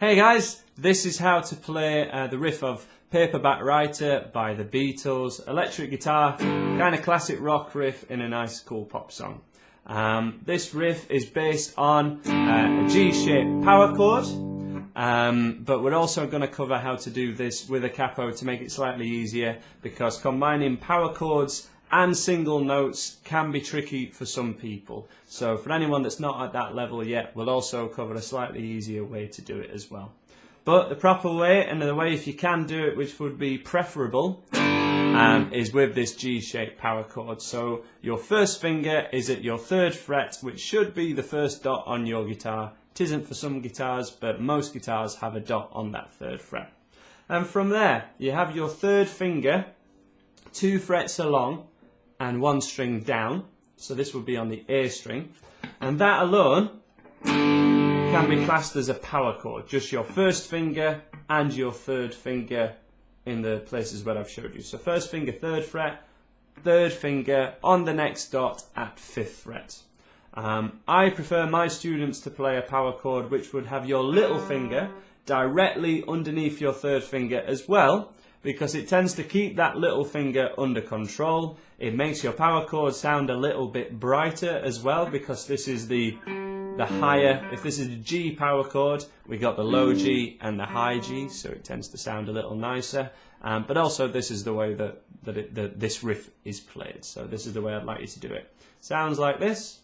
Hey guys, this is how to play the riff of Paperback Writer by the Beatles. Electric guitar, kind of classic rock riff in a nice cool pop song. This riff is based on a G-shaped power chord, but we're also going to cover how to do this with a capo to make it slightly easier, because combining power chords and single notes can be tricky for some people. So for anyone that's not at that level yet, we'll also cover a slightly easier way to do it as well. But the proper way, and the way if you can do it, which would be preferable, is with this G-shaped power chord. So your first finger is at your 3rd fret, which should be the first dot on your guitar. It isn't for some guitars, but most guitars have a dot on that 3rd fret. And from there, you have your 3rd finger 2 frets along and 1 string down, so this would be on the A string, and that alone can be classed as a power chord, just your 1st finger and your 3rd finger in the places where I've showed you. So 1st finger 3rd fret, 3rd finger on the next dot at 5th fret. I prefer my students to play a power chord which would have your little finger directly underneath your 3rd finger as well, because it tends to keep that little finger under control. It makes your power chord sound a little bit brighter as well, because this is the higher. If this is a G power chord, we got the low G and the high G, so it tends to sound a little nicer. But also this is the way that this riff is played. So this is the way I'd like you to do it. Sounds like this.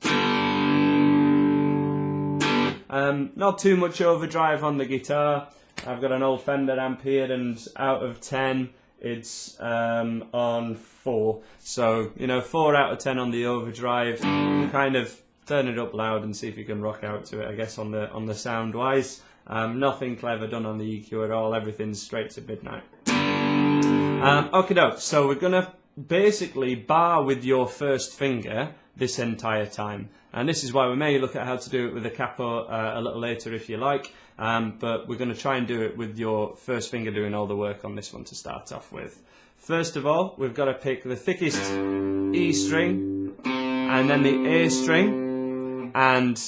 Not too much overdrive on the guitar. I've got an old Fender amp here, and out of 10 it's on 4. So, you know, 4 out of 10 on the overdrive. Kind of turn it up loud and see if you can rock out to it, I guess, on the sound wise. Nothing clever done on the EQ at all, everything's straight to midnight. Okay doke, so we're gonna basically bar with your 1st finger this entire time, and this is why we may look at how to do it with a capo a little later if you like, but we're going to try and do it with your 1st finger doing all the work on this one to start off with. First of all, we've got to pick the thickest E string and then the A string, and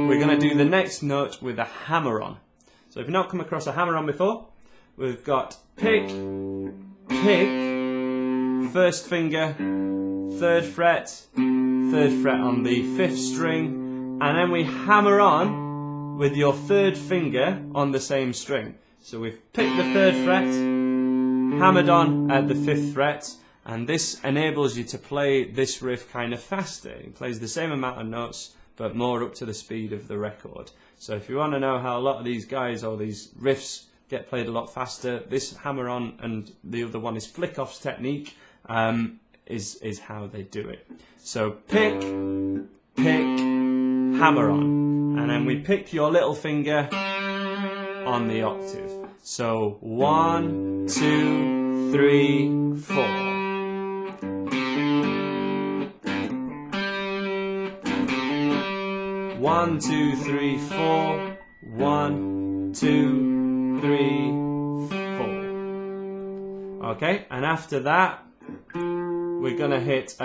we're going to do the next note with a hammer on. So if you've not come across a hammer on before, we've got pick, pick, 1st finger, 3rd fret, 3rd fret on the 5th string, and then we hammer on with your 3rd finger on the same string. So we've picked the 3rd fret, hammered on at the 5th fret, and this enables you to play this riff kind of faster. It plays the same amount of notes, but more up to the speed of the record. So if you want to know how a lot of these guys or these riffs get played a lot faster, this hammer on, and the other one is flick-off's technique, is how they do it. So pick, pick, hammer on, and then we pick your little finger on the octave. So 1, 2, 3, 4. One, 2, 3, 4. 1, 2, 3, 4. Okay, and after that, we're going to hit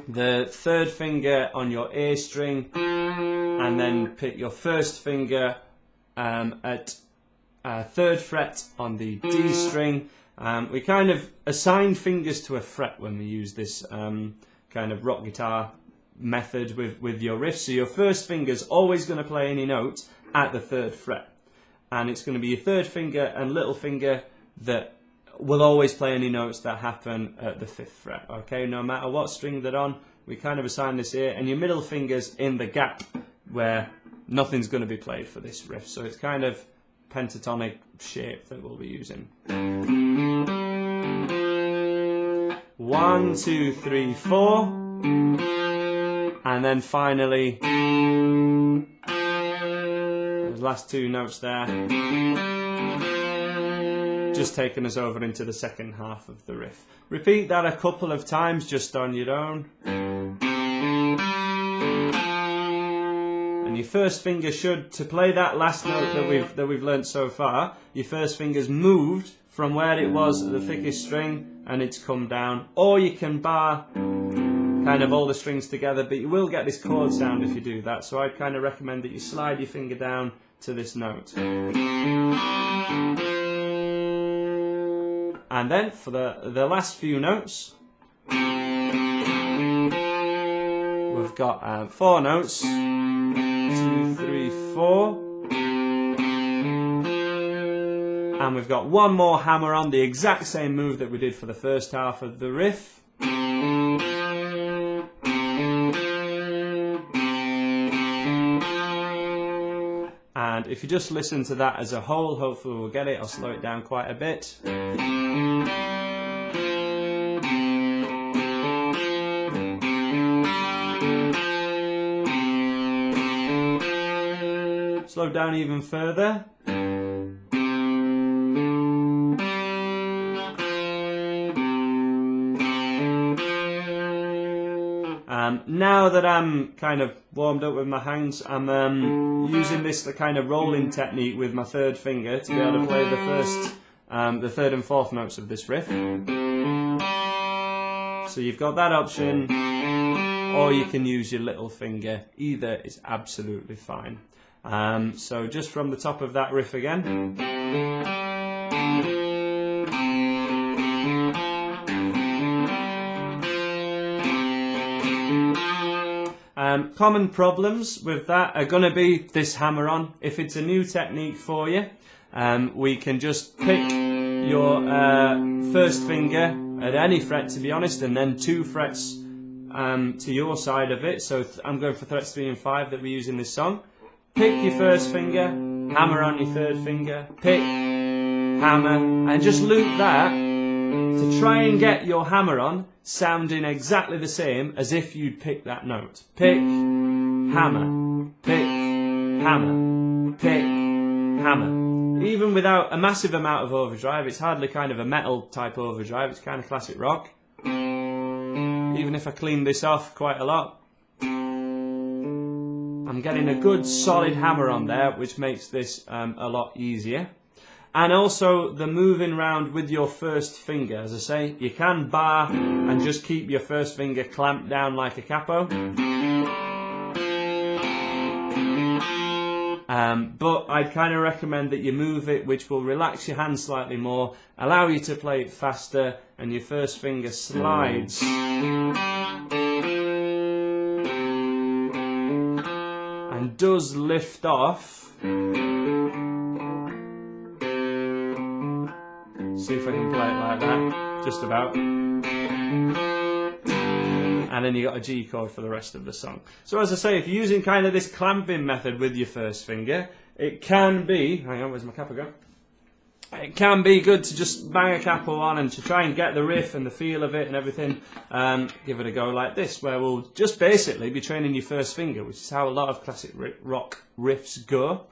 the 3rd finger on your A string, and then pick your 1st finger at 3rd fret on the D string. We kind of assign fingers to a fret when we use this kind of rock guitar method with your riff. So your 1st finger is always going to play any note at the 3rd fret, and it's going to be your 3rd finger and little finger that will always play any notes that happen at the 5th fret. Okay, no matter what string they're on, we kind of assign this here, and your middle finger's in the gap where nothing's going to be played for this riff. So it's kind of pentatonic shape that we'll be using. 1, 2, 3, 4, and then finally the last 2 notes there, just taking us over into the 2nd half of the riff. Repeat that a couple of times just on your own. And your 1st finger should, to play that last note that we've learnt so far, your 1st finger's moved from where it was at the thickest string and it's come down. Or you can bar kind of all the strings together, but you will get this chord sound if you do that. So I'd kind of recommend that you slide your finger down to this note. And then for the last few notes, we've got 4 notes, 2, 3, 4. And we've got one more hammer on, the exact same move that we did for the first half of the riff. And if you just listen to that as a whole, hopefully we'll get it. I'll slow it down quite a bit. Slow down even further. Now that I'm kind of warmed up with my hands, I'm using this kind of rolling technique with my third finger to be able to play the third and fourth notes of this riff. So you've got that option, or you can use your little finger. Either is absolutely fine. So just from the top of that riff again. Common problems with that are going to be this hammer-on. If it's a new technique for you, we can just pick your first finger at any fret, to be honest, and then 2 frets to your side of it. So I'm going for frets 3 and 5 that we use in this song. Pick your first finger, hammer on your third finger, pick, hammer, and just loop that to try and get your hammer on sounding exactly the same as if you'd pick that note. Pick, hammer, pick, hammer, pick, hammer. Even without a massive amount of overdrive, it's hardly kind of a metal type overdrive, it's kind of classic rock. Even if I clean this off quite a lot, I'm getting a good solid hammer on there, which makes this a lot easier. And also the moving round with your first finger. As I say, you can bar and just keep your first finger clamped down like a capo. But I'd kind of recommend that you move it, which will relax your hand slightly more, allow you to play it faster, and your first finger slides. And does lift off. See if I can play it like that, just about. And then you got a G chord for the rest of the song. So as I say, if you're using kind of this clamping method with your first finger, it can be, hang on, where's my capo go? It can be good to just bang a capo on and to try and get the riff and the feel of it and everything. Give it a go like this, where we'll just basically be training your first finger, which is how a lot of classic rock riffs go.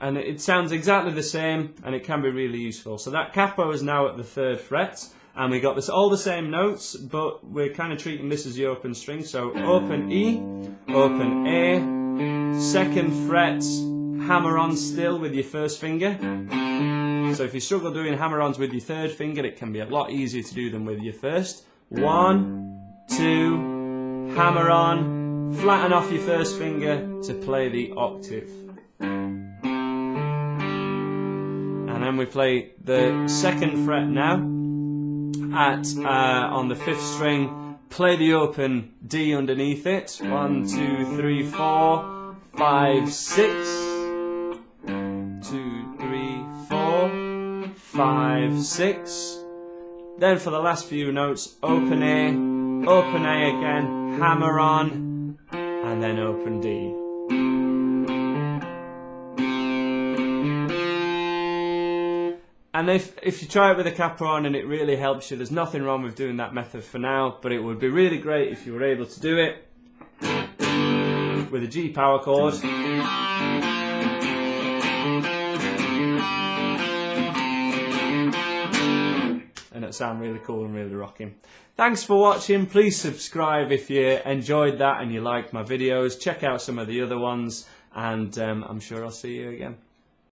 And it sounds exactly the same, and it can be really useful. So that capo is now at the 3rd fret, and we got this all the same notes, but we're kind of treating this as the open string. So open E, open A, 2nd fret, hammer on still with your first finger. So if you struggle doing hammer-ons with your 3rd finger, it can be a lot easier to do them with your first. 1, 2, hammer on, flatten off your first finger to play the octave. And then we play the 2nd fret now at on the 5th string. Play the open D underneath it. 1, 2, 3, 4, 5, 6. 2, 3, 4, 5, 6. Then for the last few notes, open A again, hammer on, and then open D. And if you try it with a capo on and it really helps you, there's nothing wrong with doing that method for now, but it would be really great if you were able to do it with a G power chord. And it'll sound really cool and really rocking. Thanks for watching. Please subscribe if you enjoyed that and you liked my videos. Check out some of the other ones, and I'm sure I'll see you again.